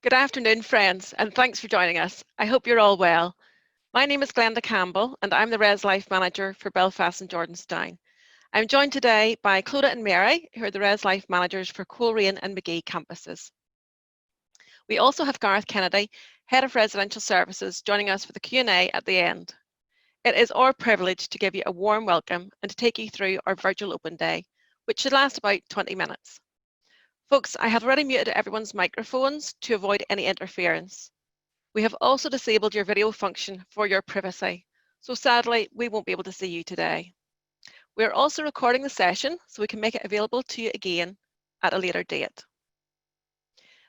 Good afternoon, friends, and thanks for joining us. I hope you're all well. My name is Glenda Campbell, and I'm the Res Life Manager for Belfast and Jordanstown. I'm joined today by Clodagh and Mary, who are the Res Life Managers for Coleraine and Magee campuses. We also have Gareth Kennedy, Head of Residential Services, joining us for the Q&A at the end. It is our privilege to give you a warm welcome and to take you through our virtual open day, which should last about 20 minutes. Folks, I have already muted everyone's microphones to avoid any interference. We have also disabled your video function for your privacy, so sadly, we won't be able to see you today. We are also recording the session so we can make it available to you again at a later date.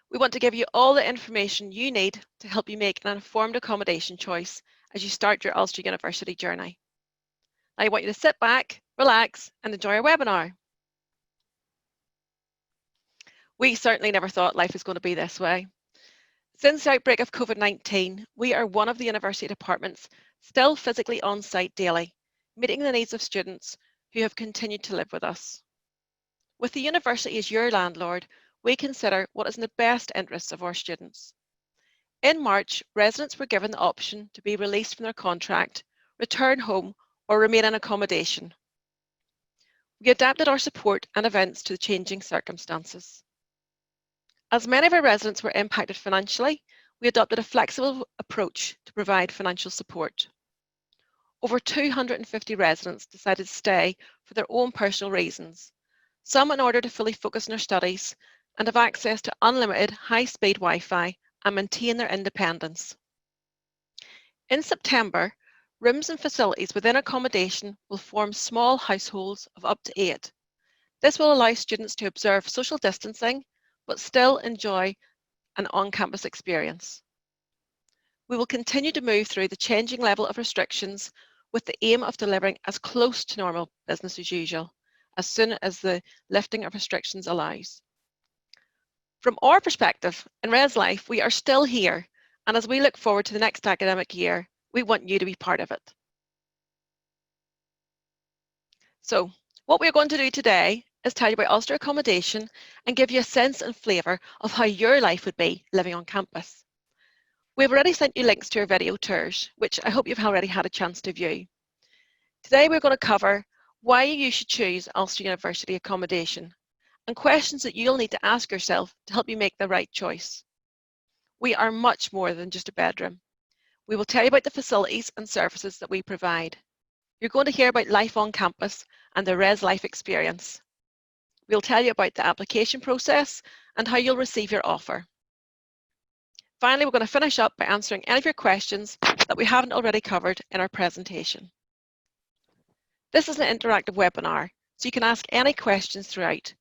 We want to give you all the information you need to help you make an informed accommodation choice as you start your Ulster University journey. Now, I want you to sit back, relax, and enjoy our webinar. We certainly never thought life was going to be this way. Since the outbreak of COVID-19, we are one of the university departments still physically on site daily, meeting the needs of students who have continued to live with us. With the university as your landlord, we consider what is in the best interests of our students. In March, residents were given the option to be released from their contract, return home, or remain in accommodation. We adapted our support and events to the changing circumstances. As many of our residents were impacted financially, we adopted a flexible approach to provide financial support. Over 250 residents decided to stay for their own personal reasons, some in order to fully focus on their studies and have access to unlimited high-speed Wi-Fi and maintain their independence. In September, rooms and facilities within accommodation will form small households of up to 8. This will allow students to observe social distancing but still enjoy an on-campus experience. We will continue to move through the changing level of restrictions with the aim of delivering as close to normal business as usual, as soon as the lifting of restrictions allows. From our perspective, in Res Life, we are still here, and as we look forward to the next academic year, we want you to be part of it. So, what we're going to do today is tell you about Ulster Accommodation and give you a sense and flavour of how your life would be living on campus. We've already sent you links to our video tours, which I hope you've already had a chance to view. Today we're going to cover why you should choose Ulster University accommodation and questions that you'll need to ask yourself to help you make the right choice. We are much more than just a bedroom. We will tell you about the facilities and services that we provide. You're going to hear about life on campus and the Res Life experience. We'll tell you about the application process and how you'll receive your offer. Finally, we're going to finish up by answering any of your questions that we haven't already covered in our presentation. This is an interactive webinar, so you can ask any questions throughout.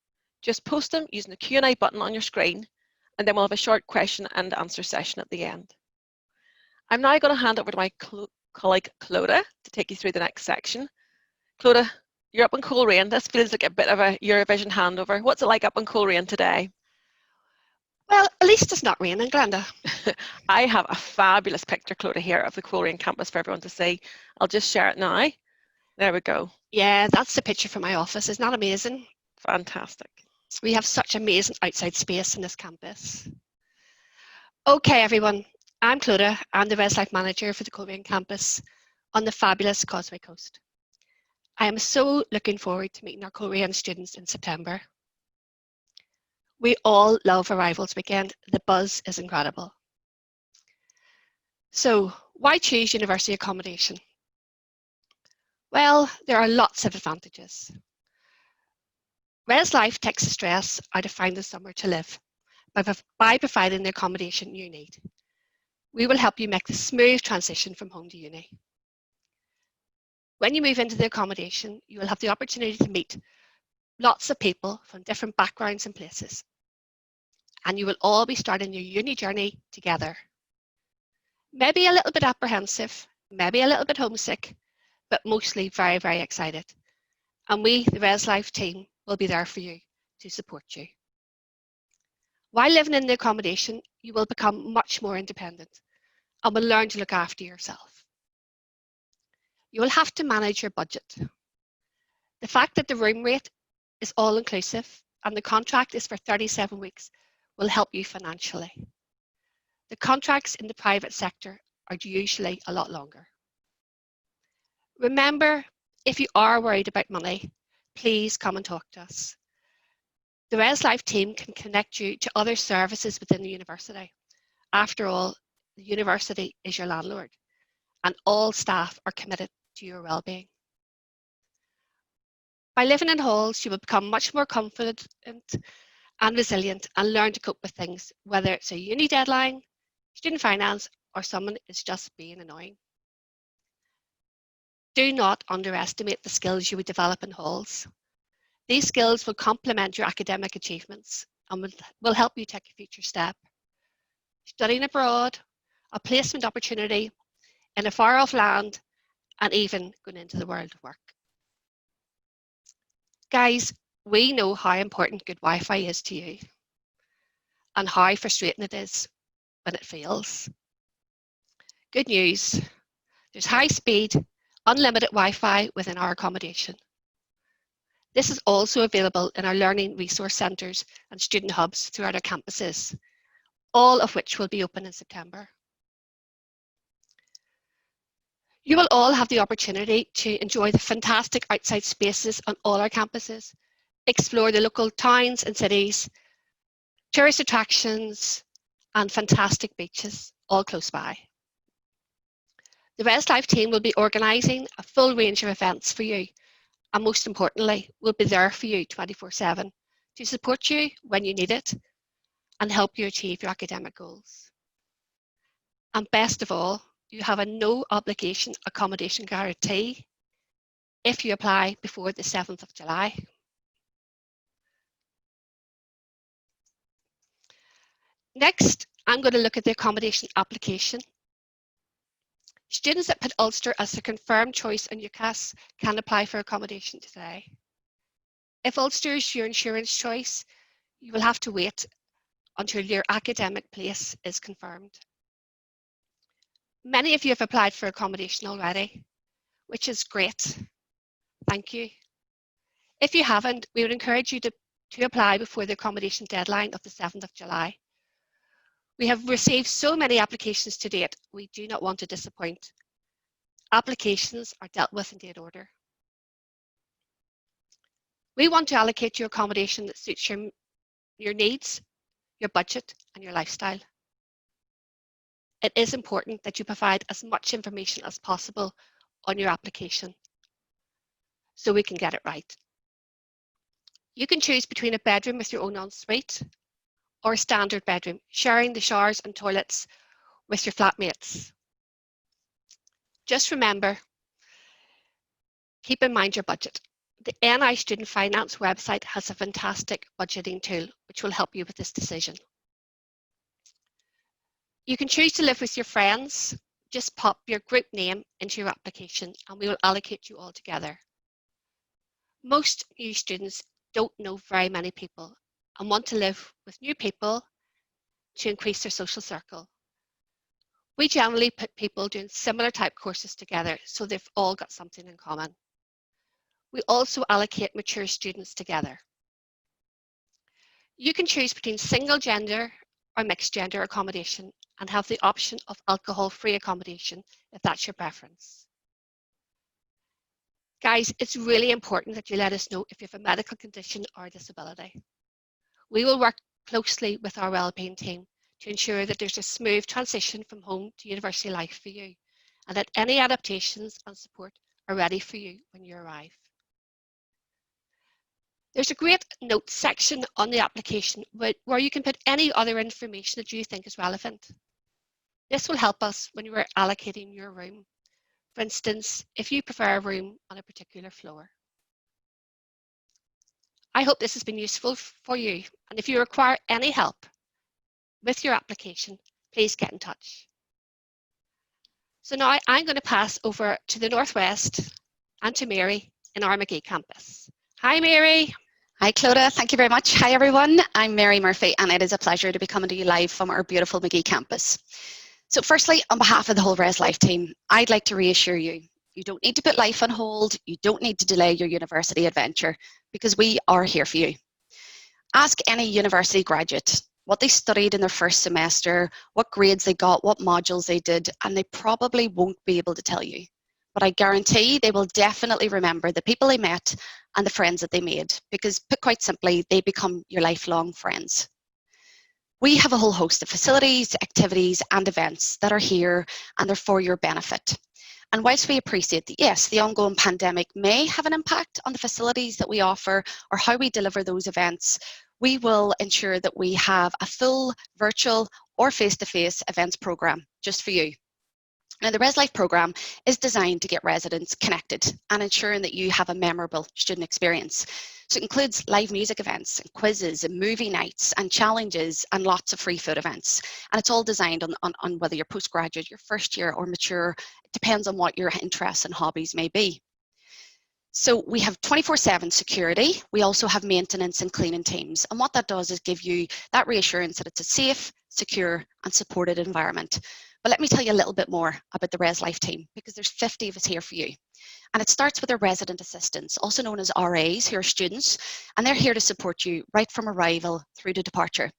Just post them using the Q&A button on your screen, and then we'll have a short question and answer session at the end. I'm now going to hand over to my colleague Clodagh to take you through the next section. Clodagh, you're up in Coleraine. This feels like a bit of a Eurovision handover. What's it like up in Coleraine today? Well, at least it's not raining, Glenda. I have a fabulous picture, Clodagh, here of the Coleraine campus for everyone to see. I'll just share it now. There we go. Yeah, that's the picture from my office. Isn't that amazing? Fantastic. We have such amazing outside space in this campus. Okay, everyone. I'm Clodagh. I'm the Res Life Manager for the Coleraine campus on the fabulous Causeway Coast. I am so looking forward to meeting our Coleraine students in September. We all love Arrivals Weekend. The buzz is incredible. So, why choose university accommodation? Well, there are lots of advantages. Res Life takes the stress out of finding somewhere to live by providing the accommodation you need. We will help you make the smooth transition from home to uni. When you move into the accommodation, you will have the opportunity to meet lots of people from different backgrounds and places. And you will all be starting your uni journey together. Maybe a little bit apprehensive, maybe a little bit homesick, but mostly very, very excited. And we, the Res Life team, will be there for you to support you. While living in the accommodation, you will become much more independent and will learn to look after yourself. You will have to manage your budget. The fact that the room rate is all-inclusive and the contract is for 37 weeks will help you financially. The contracts in the private sector are usually a lot longer. Remember, if you are worried about money, please come and talk to us. The ResLife team can connect you to other services within the university. After all, the university is your landlord, and all staff are committed to your well-being. By living in halls, you will become much more confident and resilient and learn to cope with things, whether it's a uni deadline, student finance, or someone is just being annoying. Do not underestimate the skills you would develop in halls. These skills will complement your academic achievements and will help you take a future step. Studying abroad, a placement opportunity in a far-off land, and even going into the world of work. Guys, we know how important good Wi-Fi is to you and how frustrating it is when it fails. Good news, there's high speed, unlimited Wi-Fi within our accommodation. This is also available in our learning resource centres and student hubs throughout our campuses, all of which will be open in September. You will all have the opportunity to enjoy the fantastic outside spaces on all our campuses, explore the local towns and cities, tourist attractions, and fantastic beaches, all close by. The ResLife team will be organising a full range of events for you, and most importantly, we'll be there for you 24/7 to support you when you need it and help you achieve your academic goals. And best of all, you have a no obligation accommodation guarantee if you apply before the 7th of July. Next, I'm going to look at the accommodation application. Students that put Ulster as their confirmed choice in UCAS can apply for accommodation today. If Ulster is your insurance choice, you will have to wait until your academic place is confirmed. Many of you have applied for accommodation already, which is great. Thank you. If you haven't, we would encourage you to apply before the accommodation deadline of the 7th of July. We have received so many applications to date, we do not want to disappoint. Applications are dealt with in date order. We want to allocate your accommodation that suits your needs, your budget, and your lifestyle. It is important that you provide as much information as possible on your application so we can get it right. You can choose between a bedroom with your own ensuite or a standard bedroom, sharing the showers and toilets with your flatmates. Just remember, keep in mind your budget. The NI Student Finance website has a fantastic budgeting tool which will help you with this decision. You can choose to live with your friends. Just pop your group name into your application and we will allocate you all together. Most new students don't know very many people and want to live with new people to increase their social circle. We generally put people doing similar type courses together so they've all got something in common. We also allocate mature students together. You can choose between single gender or mixed gender accommodation and have the option of alcohol-free accommodation if that's your preference. Guys, it's really important that you let us know if you have a medical condition or a disability. We will work closely with our wellbeing team to ensure that there's a smooth transition from home to university life for you and that any adaptations and support are ready for you when you arrive. There's a great notes section on the application where you can put any other information that you think is relevant. This will help us when you are allocating your room. For instance, if you prefer a room on a particular floor. I hope this has been useful for you, and if you require any help with your application, please get in touch. So now I'm going to pass over to the Northwest and to Mary in our Magee campus. Hi, Mary. Hi, Clodagh. Thank you very much. Hi, everyone. I'm Mary Murphy, and it is a pleasure to be coming to you live from our beautiful Magee campus. So firstly, on behalf of the whole ResLife team, I'd like to reassure you, you don't need to put life on hold, you don't need to delay your university adventure, because we are here for you. Ask any university graduate, what they studied in their first semester, what grades they got, what modules they did, and they probably won't be able to tell you. But I guarantee they will definitely remember the people they met and the friends that they made, because put quite simply, they become your lifelong friends. We have a whole host of facilities, activities, and events that are here and they're for your benefit. And whilst we appreciate that, yes, the ongoing pandemic may have an impact on the facilities that we offer or how we deliver those events, we will ensure that we have a full virtual or face-to-face events program just for you. Now, the ResLife program is designed to get residents connected and ensuring that you have a memorable student experience. So it includes live music events, and quizzes, and movie nights, and challenges, and lots of free food events. And it's all designed on whether you're postgraduate, your first year, or mature. It depends on what your interests and hobbies may be. So we have 24/7 security. We also have maintenance and cleaning teams. And what that does is give you that reassurance that it's a safe, secure, and supported environment. But let me tell you a little bit more about the ResLife team, because there's 50 of us here for you. And it starts with our resident assistants, also known as RAs, who are students, and they're here to support you right from arrival through to departure.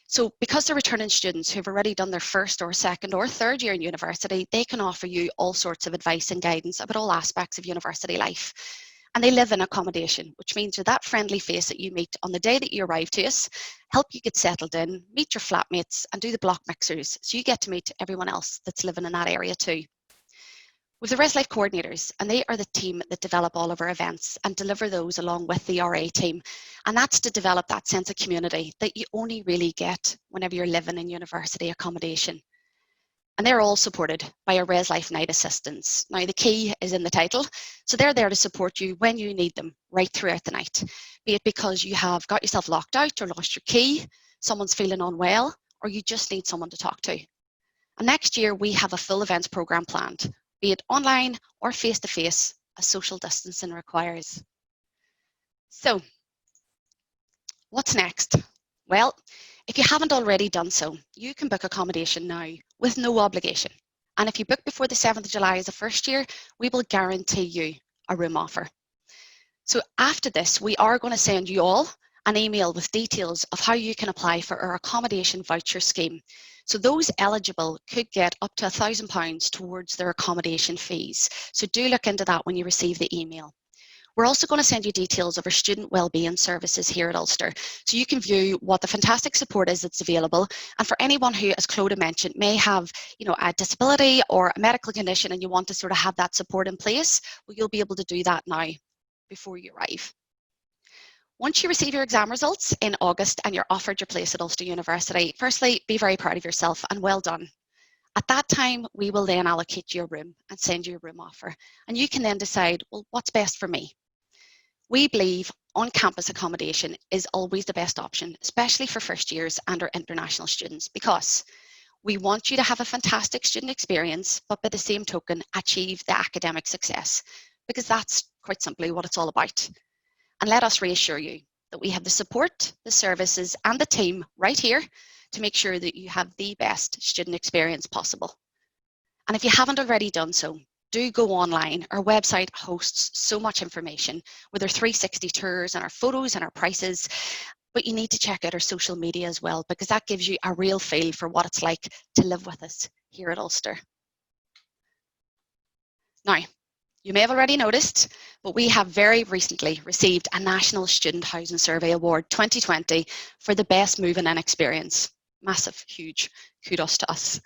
So because they're returning students who've already done their first or second or third year in university, they can offer you all sorts of advice and guidance about all aspects of university life. And they live in accommodation, which means you're that friendly face that you meet on the day that you arrive to us, help you get settled in, meet your flatmates, and do the block mixers, so you get to meet everyone else that's living in that area too. With the ResLife coordinators, and they are the team that develop all of our events and deliver those along with the RA team. And that's to develop that sense of community that you only really get whenever you're living in university accommodation. And they're all supported by our ResLife Night assistants. Now, the key is in the title. So they're there to support you when you need them right throughout the night, be it because you have got yourself locked out or lost your key, someone's feeling unwell, or you just need someone to talk to. And next year, we have a full events program planned, be it online or face-to-face, as social distancing requires. So, what's next? Well, if you haven't already done so, you can book accommodation now with no obligation. And if you book before the 7th of July as a first year, we will guarantee you a room offer. So after this, we are going to send you all an email with details of how you can apply for our accommodation voucher scheme. So those eligible could get up to £1,000 towards their accommodation fees. So do look into that when you receive the email. We're also going to send you details of our student wellbeing services here at Ulster, so you can view what the fantastic support is that's available. And for anyone who, as Clodagh mentioned, may have a disability or a medical condition and you want to sort of have that support in place, well, you'll be able to do that now before you arrive. Once you receive your exam results in August and you're offered your place at Ulster University, firstly, be very proud of yourself and well done. At that time, we will then allocate you a room and send you a room offer. And you can then decide, well, what's best for me? We believe on-campus accommodation is always the best option, especially for first years and our international students, because we want you to have a fantastic student experience, but by the same token, achieve the academic success, because that's quite simply what it's all about. And let us reassure you that we have the support, the services, and the team right here to make sure that you have the best student experience possible. And if you haven't already done so, do go online. Our website hosts so much information with our 360 tours and our photos and our prices, but you need to check out our social media as well, because that gives you a real feel for what it's like to live with us here at Ulster. Now, you may have already noticed, but we have very recently received a National Student Housing Survey Award 2020 for the best moving in experience. Massive, huge kudos to us.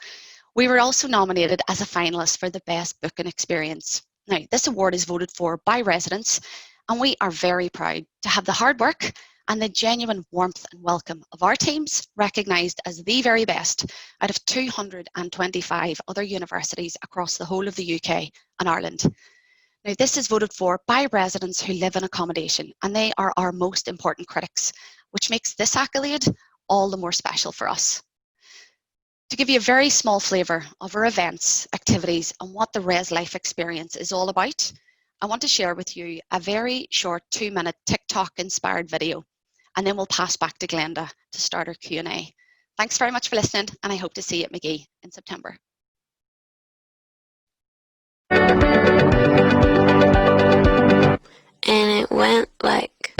We were also nominated as a finalist for the best booking experience. Now, this award is voted for by residents, and we are very proud to have the hard work and the genuine warmth and welcome of our teams recognised as the very best out of 225 other universities across the whole of the UK and Ireland. Now, this is voted for by residents who live in accommodation, and they are our most important critics, which makes this accolade all the more special for us. To give you a very small flavour of our events, activities, and what the ResLife experience is all about, I want to share with you a very short 2-minute TikTok-inspired video, and then we'll pass back to Glenda to start our Q&A. Thanks very much for listening, and I hope to see you at Magee in September. And it went like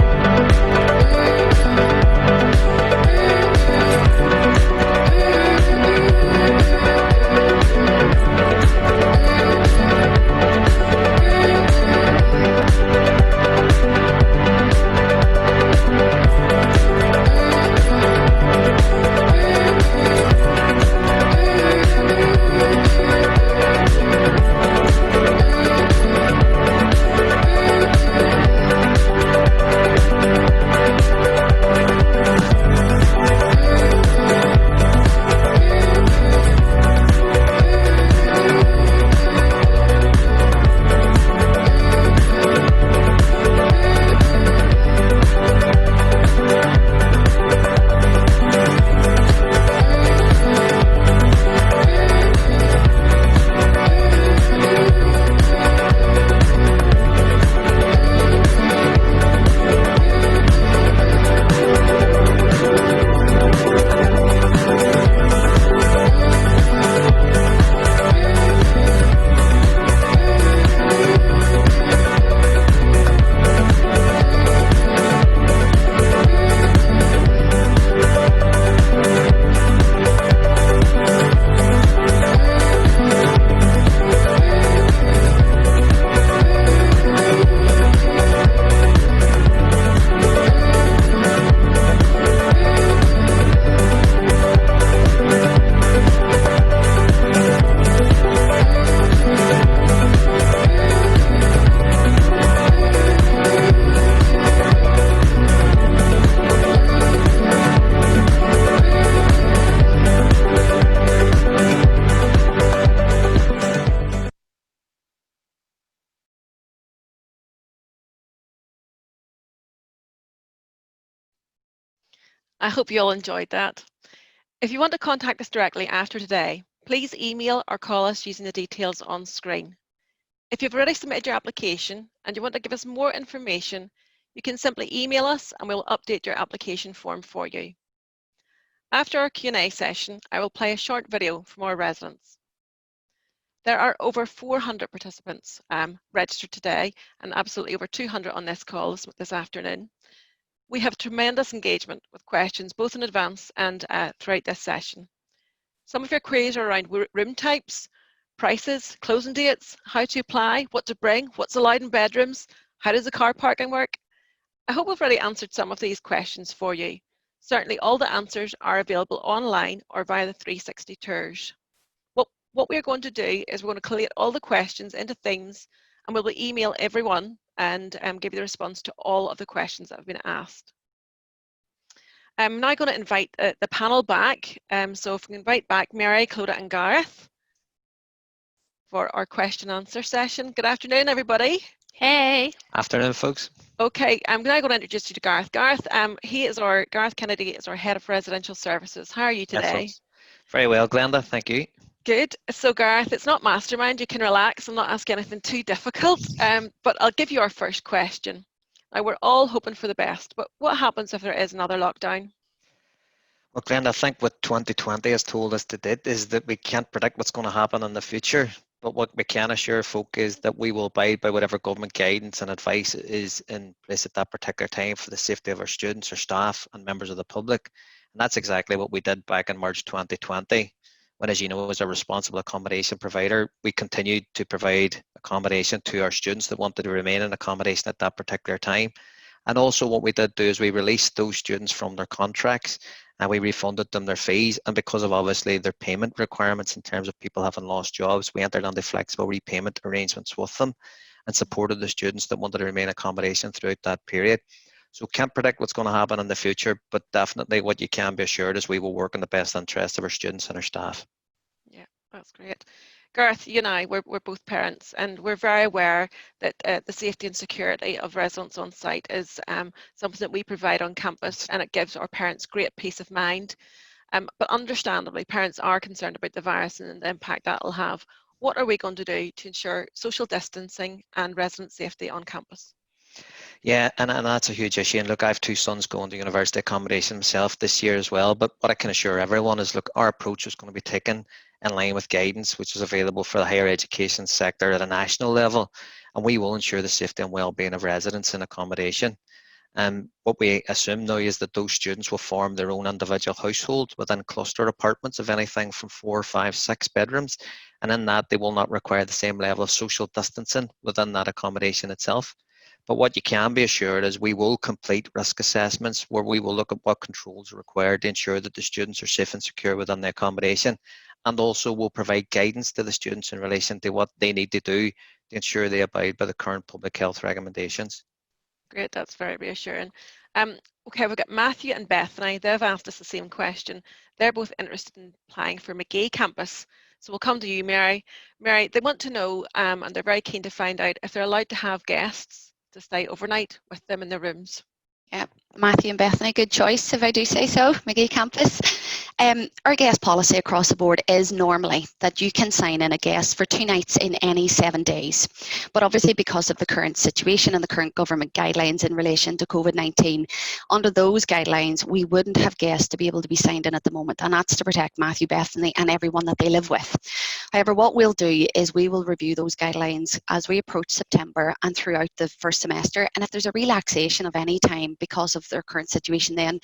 I hope you all enjoyed that. If you want to contact us directly after today, please email or call us using the details on screen. If you've already submitted your application and you want to give us more information, you can simply email us and we'll update your application form for you. After our Q&A session, I will play a short video from our residents. There are over 400 participants registered today and absolutely over 200 on this call this afternoon. We have tremendous engagement with questions both in advance and throughout this session. Some of your queries are around room types, prices, closing dates, how to apply, what to bring, what's allowed in bedrooms, how does the car parking work? I hope we've already answered some of these questions for you. Certainly all the answers are available online or via the 360 tours. What we're going to do is we're going to collate all the questions into themes and we'll email everyone and give you the response to all of the questions that have been asked. I'm now going to invite the panel back. So if we can invite back Mary, Clodagh and Gareth for our question answer session. Good afternoon, everybody. Hey. Afternoon, folks. Okay, I'm now going to introduce you to Gareth. Gareth Kennedy is our Head of Residential Services. How are you today? Very well, Glenda, thank you. Good. So Gareth, it's not mastermind, you can relax. I'm not asking anything too difficult, but I'll give you our first question. Now, we're all hoping for the best, but what happens if there is another lockdown? Well, Glenda, I think what 2020 has told us to date is that we can't predict what's going to happen in the future. But what we can assure folk is that we will abide by whatever government guidance and advice is in place at that particular time for the safety of our students, our staff, and members of the public. And that's exactly what we did back in March 2020. When, as you know, as a responsible accommodation provider, we continued to provide accommodation to our students that wanted to remain in accommodation at that particular time. And also what we did do is we released those students from their contracts and we refunded them their fees. And because of obviously their payment requirements in terms of people having lost jobs, we entered into flexible repayment arrangements with them and supported the students that wanted to remain in accommodation throughout that period. So can't predict what's going to happen in the future, but definitely what you can be assured is we will work in the best interest of our students and our staff. Yeah, that's great. Gareth, you and I, we're both parents and we're very aware that the safety and security of residents on site is something that we provide on campus and it gives our parents great peace of mind. But understandably, parents are concerned about the virus and the impact that will have. What are we going to do to ensure social distancing and resident safety on campus? Yeah, and that's a huge issue. And look, I have two sons going to university accommodation myself this year as well. But what I can assure everyone is, look, our approach is going to be taken in line with guidance, which is available for the higher education sector at a national level. And we will ensure the safety and well-being of residents in accommodation. And what we assume now is that those students will form their own individual household within cluster apartments of anything from 4, 5, 6 bedrooms. And in that, they will not require the same level of social distancing within that accommodation itself. But what you can be assured is we will complete risk assessments where we will look at what controls are required to ensure that the students are safe and secure within the accommodation. And also will provide guidance to the students in relation to what they need to do to ensure they abide by the current public health recommendations. Great, that's very reassuring. Okay, we've got Matthew and Bethany. They've asked us the same question. They're both interested in applying for McGee campus. So we'll come to you, Mary. Mary, they want to know, and they're very keen to find out if they're allowed to have guests to stay overnight with them in their rooms. Yeah, Matthew and Bethany, good choice if I do say so, McGee campus. Our guest policy across the board is normally that you can sign in a guest for 2 nights in any 7 days. But obviously because of the current situation and the current government guidelines in relation to COVID-19, under those guidelines, we wouldn't have guests to be able to be signed in at the moment. And that's to protect Matthew, Bethany and everyone that they live with. However, what we'll do is we will review those guidelines as we approach September and throughout the first semester. And if there's a relaxation of any time because of their current situation, then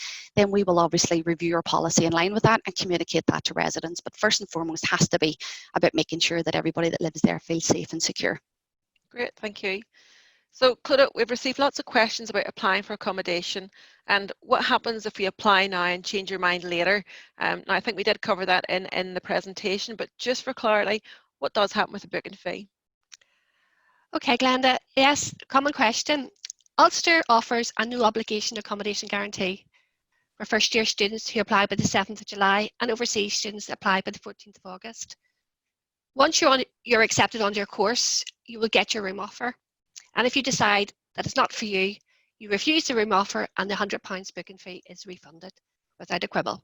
we will obviously review our policy in line with that and communicate that to residents. But first and foremost has to be about making sure that everybody that lives there feels safe and secure. Great, thank you. So Clodagh, we've received lots of questions about applying for accommodation and what happens if we apply now and change your mind later. Now I think we did cover that in the presentation, but just for clarity, what does happen with the booking fee? Okay, Glenda, yes, common question. Ulster offers a no obligation accommodation guarantee for first year students who apply by the 7th of July and overseas students that apply by the 14th of August. Once you're accepted on your course, you will get your room offer. And if you decide that it's not for you, you refuse the room offer and the £100 booking fee is refunded. without a quibble.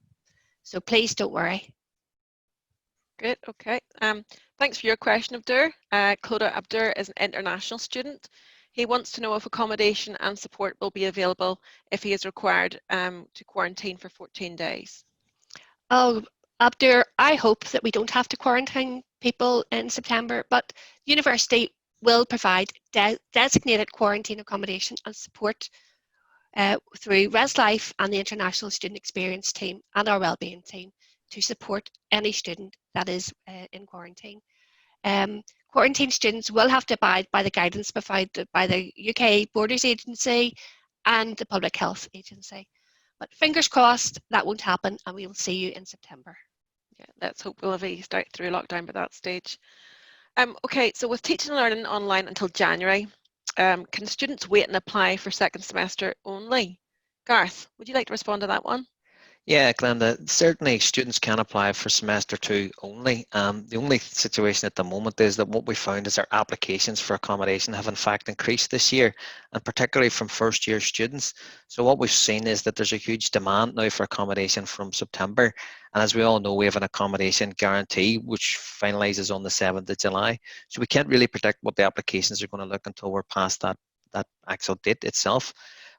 So please don't worry. Great, okay. Thanks for your question, Abdur. Clodagh Abdur is an international student. He wants to know if accommodation and support will be available if he is required to quarantine for 14 days. Oh, Abdur, I hope that we don't have to quarantine people in September, but the university will provide designated quarantine accommodation and support through ResLife and the International Student Experience team and our wellbeing team to support any student that is in quarantine. Quarantine students will have to abide by the guidance provided by the UK Borders Agency and the Public Health Agency. But fingers crossed that won't happen, and we will see you in September. Yeah, let's hope we'll have eased out through lockdown by that stage. Okay, so with teaching and learning online until January, can students wait and apply for second semester only? Garth, would you like to respond to that one? Yeah, Glenda, certainly students can apply for semester 2 only. The only situation at the moment is that what we found is our applications for accommodation have in fact increased this year, and particularly from first year students. So what we've seen is that there's a huge demand now for accommodation from September. And as we all know, we have an accommodation guarantee, which finalises on the 7th of July. So we can't really predict what the applications are going to look until we're past that actual date itself.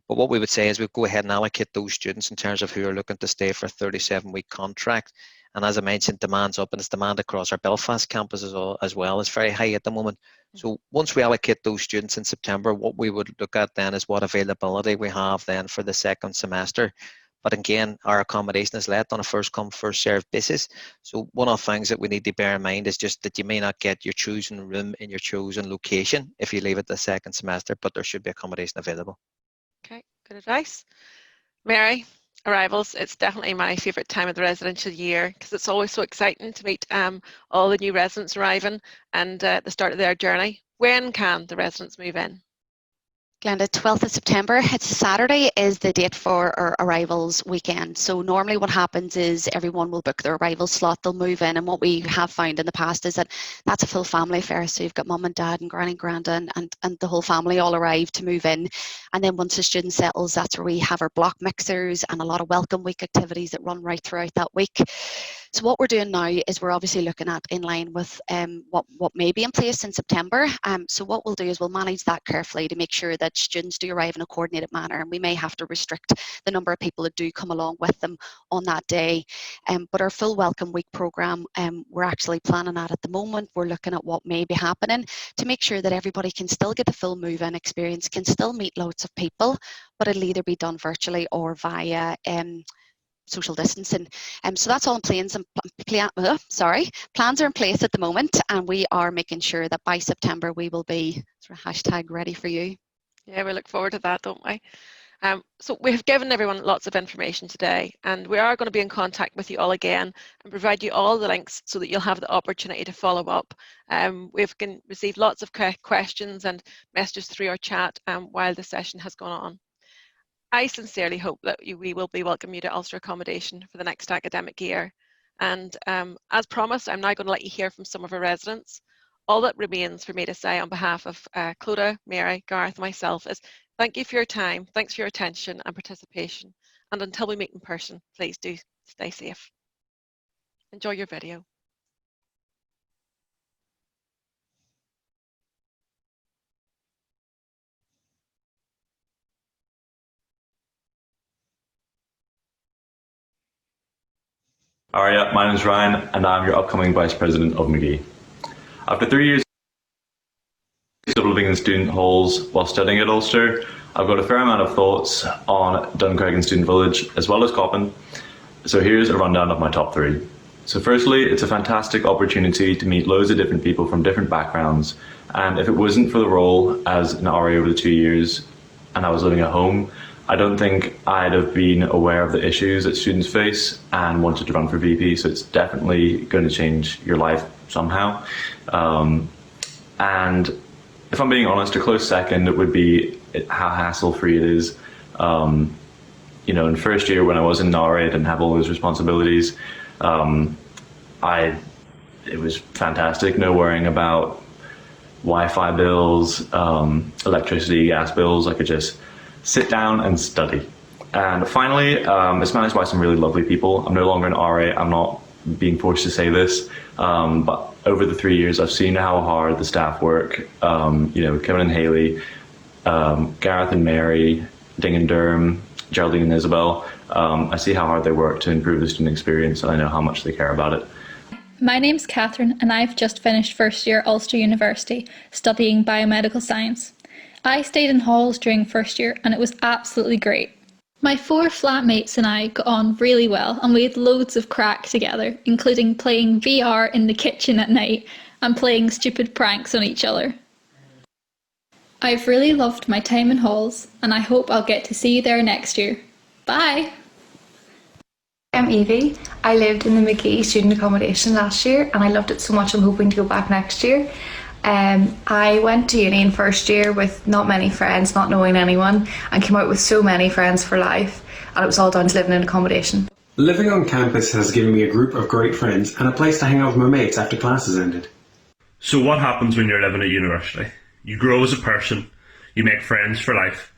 But what we would say is we go ahead and allocate those students in terms of who are looking to stay for a 37-week contract. And as I mentioned, demand's up, and it's demand across our Belfast campus as well. It's very high at the moment. So once we allocate those students in September, what we would look at then is what availability we have then for the second semester. But again, our accommodation is let on a first come, first served basis. So one of the things that we need to bear in mind is just that you may not get your chosen room in your chosen location if you leave it the second semester, but there should be accommodation available. Okay, good advice. Mary, arrivals, it's definitely my favourite time of the residential year because it's always so exciting to meet all the new residents arriving and the start of their journey. When can the residents move in? Glenda, 12th of September, it's a Saturday, is the date for our arrivals weekend. So normally what happens is everyone will book their arrival slot, they'll move in, and what we have found in the past is that that's a full family affair. So you've got mum and dad and granny and granda and the whole family all arrive to move in. And then once the student settles, that's where we have our block mixers and a lot of welcome week activities that run right throughout that week. So what we're doing now is we're obviously looking at in line with what may be in place in September. So what we'll do is we'll manage that carefully to make sure that students do arrive in a coordinated manner, and we may have to restrict the number of people that do come along with them on that day. But our full welcome week programme, we're actually planning at the moment. We're looking at what may be happening to make sure that everybody can still get the full move-in experience, can still meet loads of people, but it'll either be done virtually or via social distancing. So that's all in plans and plans are in place at the moment, and we are making sure that by September we will be sort of hashtag ready for you. Yeah, we look forward to that, don't we? So we've given everyone lots of information today, and we are going to be in contact with you all again and provide you all the links so that you'll have the opportunity to follow up. We've received lots of questions and messages through our chat while the session has gone on. I sincerely hope that we will be welcoming you to Ulster Accommodation for the next academic year. And as promised, I'm now going to let you hear from some of our residents. All that remains for me to say on behalf of Clodagh, Mary, Garth, myself is thank you for your time, thanks for your attention and participation. And until we meet in person, please do stay safe. Enjoy your video. Alright, my name is Ryan, and I'm your upcoming Vice President of McGee. After 3 years of living in student halls while studying at Ulster, I've got a fair amount of thoughts on Duncraig Student Village as well as Coppin. So here's a rundown of my top 3. So firstly, it's a fantastic opportunity to meet loads of different people from different backgrounds, and if it wasn't for the role as an RA over the 2 years and I was living at home, I don't think I'd have been aware of the issues that students face and wanted to run for VP, so it's definitely going to change your life somehow. And if I'm being honest, a close second would be how hassle-free it is. You know, in first year when I was in RA, I didn't have all those responsibilities. It was fantastic, no worrying about Wi-Fi bills, electricity, gas bills. I could just sit down and study. And finally, it's managed by some really lovely people. I'm no longer an RA. I'm not being forced to say this, but over the 3 years, I've seen how hard the staff work. Kevin and Haley, Gareth and Mary, Ding and Durham, Geraldine and Isabel. I see how hard they work to improve the student experience, and I know how much they care about it. My name's Catherine, and I've just finished first year at Ulster University studying biomedical science. I stayed in halls during first year, and it was absolutely great. My 4 flatmates and I got on really well, and we had loads of crack together, including playing VR in the kitchen at night and playing stupid pranks on each other. I've really loved my time in halls, and I hope I'll get to see you there next year. Bye! I'm Evie. I lived in the McGee student accommodation last year and I loved it so much I'm hoping to go back next year. I went to uni in first year with not many friends, not knowing anyone, and came out with so many friends for life, and it was all down to living in accommodation. Living on campus has given me a group of great friends and a place to hang out with my mates after classes ended. So what happens when you're living at university? You grow as a person, you make friends for life,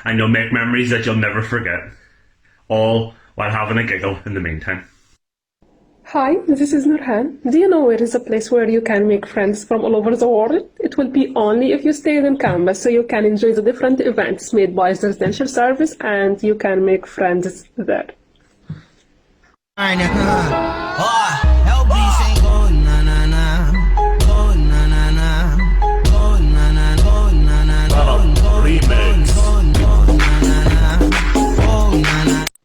and you'll make memories that you'll never forget, all while having a giggle in the meantime. Hi, this is Nurhan. Do you know where is a place where you can make friends from all over the world? It will be only if you stay on campus, so you can enjoy the different events made by the residential service and you can make friends there.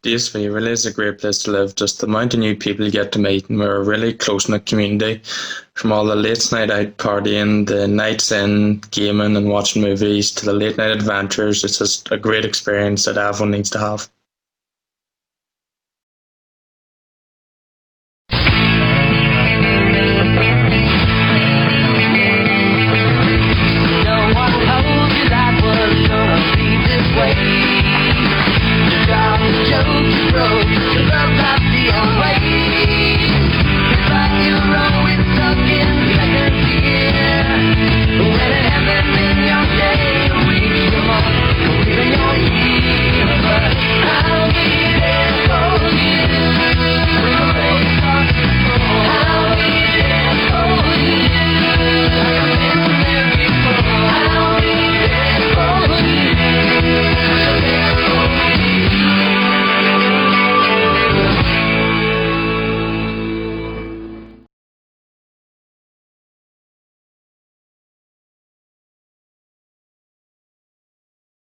DSV really is a great place to live. Just the amount of new people you get to meet, and we're a really close-knit community. From all the late night out partying, the nights in, gaming and watching movies, to the late night adventures, it's just a great experience that everyone needs to have.